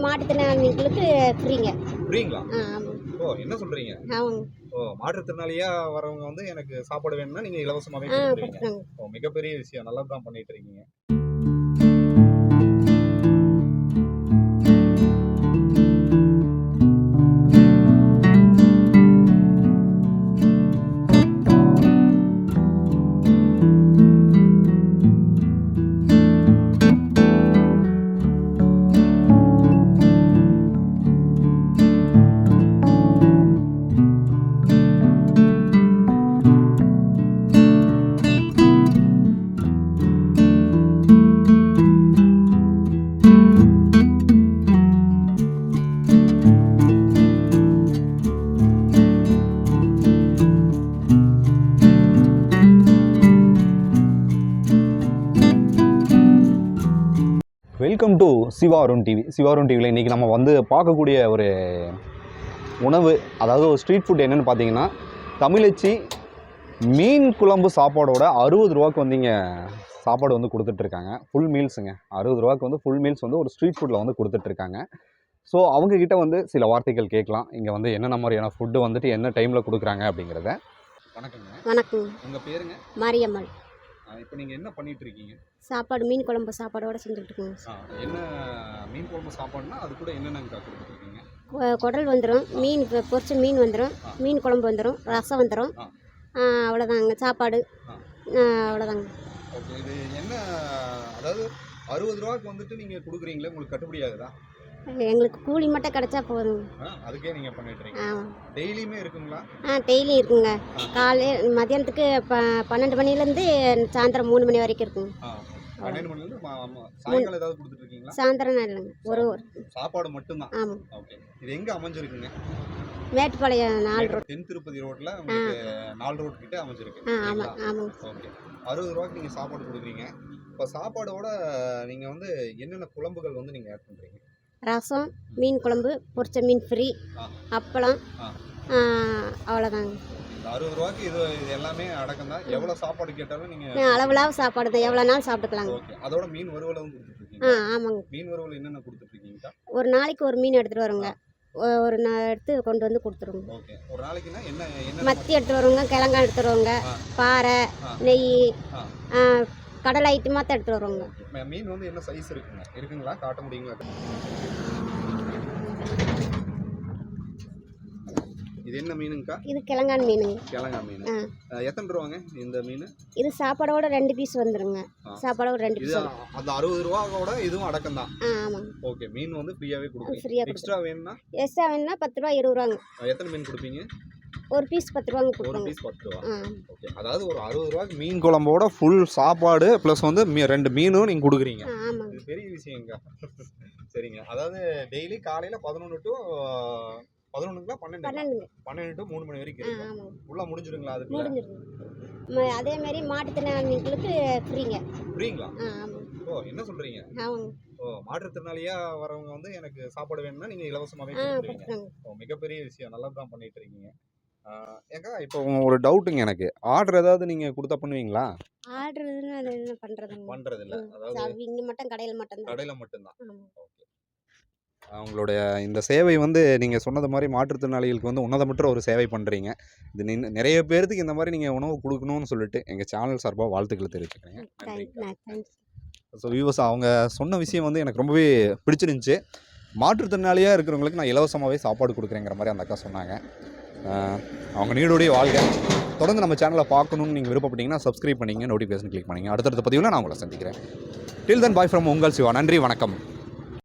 மாற்றுத்திறனாளிகளுக்கு ஃப்ரீங்க. ஃப்ரீங்களா? ஆமாம். ஓ, என்ன சொல்றீங்க? ஆமாங்க. ஓ, மாற்றுத்திறனாளியா வரவங்க வந்து எனக்கு சாப்பாடு வேணும்னா நீங்க இலவசமாவே கொடுக்குறீங்க. கொடுக்குறாங்க. ஓ, மிகப்பெரிய விஷயம். நல்லது தான் பண்ணிட்டு இருக்கீங்க. Welcome to Siva Arun TV. Siva Arun டிவியில் இன்றைக்கி நம்ம வந்து பார்க்கக்கூடிய ஒரு உணவு, அதாவது ஒரு ஸ்ட்ரீட் ஃபுட் என்னென்னு பார்த்தீங்கன்னா, தமிழச்சி மீன் குழம்பு சாப்பாடோட 60 ரூபாய்க்கு வந்து இங்கே சாப்பாடு வந்து கொடுத்துட்ருக்காங்க. ஃபுல் மீல்ஸுங்க. 60 ரூபாய்க்கு வந்து ஃபுல் மீல்ஸ் வந்து ஒரு ஸ்ட்ரீட் ஃபுட்டில் வந்து கொடுத்துட்ருக்காங்க. ஸோ அவங்கக்கிட்ட வந்து சில வார்த்தைகள் கேட்கலாம். இங்கே வந்து என்னென்ன மாதிரியான ஃபுட்டு வந்துட்டு என்ன டைமில் கொடுக்குறாங்க அப்படிங்கிறத. வணக்கங்க. வணக்கம். உங்கள் பேருங்க? மாரியம்மாள். இப்போ நீங்கள் என்ன பண்ணிட்டு இருக்கீங்க? சாப்பாடு மீன் குழம்பு சாப்பாடோட செஞ்சுக்கிட்டு இருக்கோங்க. என்ன மீன் குழம்பு சாப்பாடுனா அது கூட என்னென்னங்க கொடுத்துருக்கீங்க? குடல் வந்துடும், மீன் பொரிச்ச மீன் வந்துடும், மீன் குழம்பு வந்துடும், ரசம் வந்துடும். அவ்வளோதாங்க சாப்பாடு. அவ்வளோதாங்க. ஓகே. இது என்ன, அதாவது 60 ரூபாய்க்கு வந்துட்டு நீங்கள் கொடுக்குறீங்களே, உங்களுக்கு கட்டுப்படி ஆகுதா? எங்களுக்கு கூலி மட்டும் கிடைச்சா போதும். அதுக்கே நீங்கள் பண்ணிட்டு இருக்கீங்க. டெய்லியுமே இருக்குங்களா? டெய்லி இருக்குங்க. காலையில் மதியானத்துக்கு 12 மணிலேருந்து சாயந்தரம் 3 மணி வரைக்கும் இருக்குங்க. 12 மணிலேருந்து சாயங்காலம் ஏதாவது கொடுத்துட்டு இருக்கீங்களா? சாயந்தரம் இல்லைங்க, ஒரு சாப்பாடு மட்டும்தான். ஆமாம். ஓகே. இது எங்கே அமைஞ்சிருக்குங்க? மேட்டுப்பாளையம் 4 ரோடு, தென் திருப்பதி ரோட்டில் உங்களுக்கு 4 ரோடு கிட்டே அமைஞ்சிருக்கு. ஆமாம் ஆமாங்க. ஓகே. 60 ரூபாய்க்கு நீங்கள் சாப்பாடு கொடுக்குறீங்க. இப்போ சாப்பாடோட நீங்கள் வந்து என்னென்ன குழம்புகள் வந்து நீங்கள் ஆட் பண்ணுறீங்க? ரசம், மீன் குழம்பு, பொரிச்ச மீன் ஃப்ரீ, அப்பளம், அவ்வளோதாங்க. 60 ரூபாய்க்கு இது எல்லாமே அடக்கம் தான். எவ்வளோ சாப்பாடு கேட்டாலும் நீங்கள் அளவுலாக சாப்பாடு தான், எவ்வளோ நாள் சாப்பிட்டுக்கலாங்க. ஓகே. அதோட மீன் வறுவலும் கொடுத்துட்ருக்கீங்க? ஆமாங்க. மீன் வறுவல் என்னென்ன கொடுத்துட்ருக்கீங்கக்கா? ஒரு நாளைக்கு ஒரு மீன் எடுத்துகிட்டு வருங்க. ஒரு எடுத்து கொண்டு வந்து கொடுத்துருவோங்க. ஓகே. ஒரு நாளைக்குன்னா என்ன? மத்தி எடுத்துகிட்டு வருவோங்க, கிழங்கா எடுத்துகிட்டு வருவோங்க, பாறை, நெய், கடல் ஐட்டமாக தான் எடுத்துகிட்டு வருவோங்க. மீன் வந்து என்ன சைஸ் இருக்குங்களா? காட்ட முடியுங்களா? இது என்ன மீனுங்கக்கா? இது கிழங்கான் மீனுங்க. கிழங்கா மீன். எத்தனை ரூபாங்க இந்த மீன்? இது சாப்பாடோட 2 பீஸ் வந்துருங்க. சாப்பாடோட 2 பீஸ். அந்த 60 ரூபாயோட இதுவும் அடக்கம் தான். ஆமாங்க. ஓகே. மீன் வந்து ஃப்ரீயாவே கொடுப்பீங்க. ஃப்ரீயா. எக்ஸ்ட்ரா வேணும்னா? எக்ஸ்ட்ரா வேணும்னா 10 ரூபா 20 ரூபாங்க. எத்தனை மீன் கொடுப்பீங்க? ஒரு பீஸ் 10 ரூபாங்க கொடுப்போம். ஒரு பீஸ் 10 ரூபா. ஓகே. அதாவது ஒரு 60 ரூபாய்க்கு மீன் குழம்போட ஃபுல் சாப்பாடு ப்ளஸ் வந்து 2 மீனும் நீங்கள் கொடுக்குறீங்க. ஆமாங்க. இது பெரிய விஷயங்க. சரிங்க. அதாவது டெய்லி காலையில் 11 டு 11ங்களா 12 டு 3 மணி வரைக்கும் இருக்கு. ஃபுல்லாக முடிஞ்சிருங்களா? அது முடிஞ்சிருங்க. அதே மாதிரி மாற்றுத்திறனாளிகளுக்கு ஃப்ரீங்க. ஃப்ரீங்களா? ஆமாம். ஓ, என்ன சொல்கிறீங்க? ஆமாங்க. ஓ, மாற்றுத்திறனாளியா வரவங்க வந்து எனக்கு சாப்பாடு வேணும்னா நீங்கள் இலவசமாகவே கொடுக்குறீங்க. ஓ, மிகப்பெரிய விஷயம். நல்லது தான் பண்ணிட்டு இருக்கீங்க. ஏக்கா, இப்போ ஒரு டவுட்டுங்க எனக்கு. ஆர்டர் ஏதாவது நீங்கள் கொடுத்தா பண்ணுவீங்களா? ஆர்டர்னு அது என்ன பண்ணுறதில்ல. அதாவது இங்கே மட்டும் கடையில் மட்டும்தான். ஓகே. அவங்களுடைய இந்த சேவை வந்து நீங்கள் சொன்னது மாதிரி மாற்றுத்திறனாளிகளுக்கு வந்து உன்னதமற்ற ஒரு சேவை பண்ணுறீங்க. இது நிறைய பேருக்கு இந்த மாதிரி நீங்கள் உணவு கொடுக்கணும்னு சொல்லிட்டு எங்கள் சேனல் சார்பாக வாழ்த்துக்களை தெரிவிச்சுக்கிறேங்க. நன்றி. ஸோ வியூவர்ஸ், அவங்க சொன்ன விஷயம் வந்து எனக்கு ரொம்பவே பிடிச்சிருந்துச்சு. மாற்றுத்திறனாளியாக இருக்கிறவங்களுக்கு நான் இலவசமாகவே சாப்பாடு கொடுக்குறேங்கிற மாதிரி அந்த அக்கா சொன்னாங்க. அவங்க நீடோடைய வாழ்க்கை. தொடர்ந்து நம்ம சேனலை பார்க்கணுன்னு நீங்கள் விருப்பப்பட்டீங்கன்னா சப்ஸ்கிரைப் பண்ணிங்க, நோட்டிஃபிகேஷன் கிளிக் பண்ணிங்க. அடுத்தடுத்த பதிவில் நான் உங்களை சந்திக்கிறேன். டில் தென் பாய் ஃப்ரம் உங்கள் சிவா. நன்றி, வணக்கம்.